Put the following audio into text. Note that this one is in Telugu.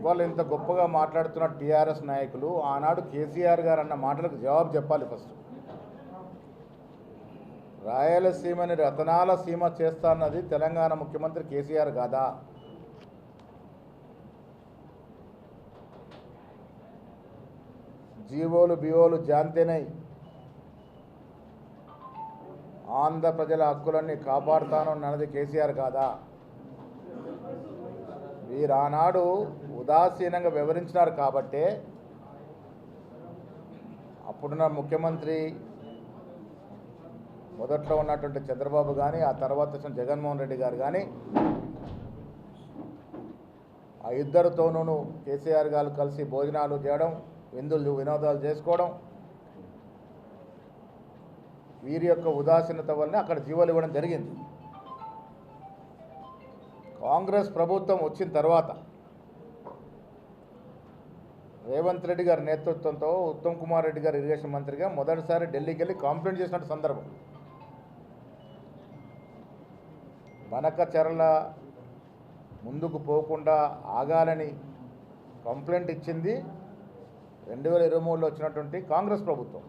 ఇవాళ ఇంత గొప్పగా మాట్లాడుతున్న టీఆర్ఎస్ నాయకులు ఆనాడు కేసీఆర్ గారు అన్న మాటలకు జవాబు చెప్పాలి. ఫస్ట్ రాయలసీమని రతనాల సీమ చేస్తాన్నది తెలంగాణ ముఖ్యమంత్రి కేసీఆర్ కాదా? జీవోలు బివోలు జాంతేనై ఆంధ్ర ప్రజల హక్కులన్నీ కాపాడుతాను అన్నది కేసీఆర్ కాదా? వీరు ఆనాడు ఉదాసీనంగా వివరించినారు కాబట్టే అప్పుడున్న ముఖ్యమంత్రి మొదట్లో ఉన్నటువంటి చంద్రబాబు కానీ ఆ తర్వాత వచ్చిన జగన్మోహన్ రెడ్డి గారు కానీ ఆ ఇద్దరితోనూ కేసీఆర్ గారు కలిసి భోజనాలు చేయడం, విందులు వినోదాలు చేసుకోవడం, వీరి యొక్క ఉదాసీనత వల్లనే అక్కడ జీవోలు ఇవ్వడం జరిగింది. కాంగ్రెస్ ప్రభుత్వం వచ్చిన తర్వాత రేవంత్ రెడ్డి గారి నేతృత్వంతో ఉత్తమ్ కుమార్ రెడ్డి గారు ఇరిగేషన్ మంత్రిగా మొదటిసారి ఢిల్లీకి వెళ్ళి కంప్లైంట్ చేసినట్టు సందర్భం. బనకచర్ల ముందుకు పోకుండా ఆగాలని కంప్లైంట్ ఇచ్చింది 2023లో వచ్చినటువంటి కాంగ్రెస్ ప్రభుత్వం.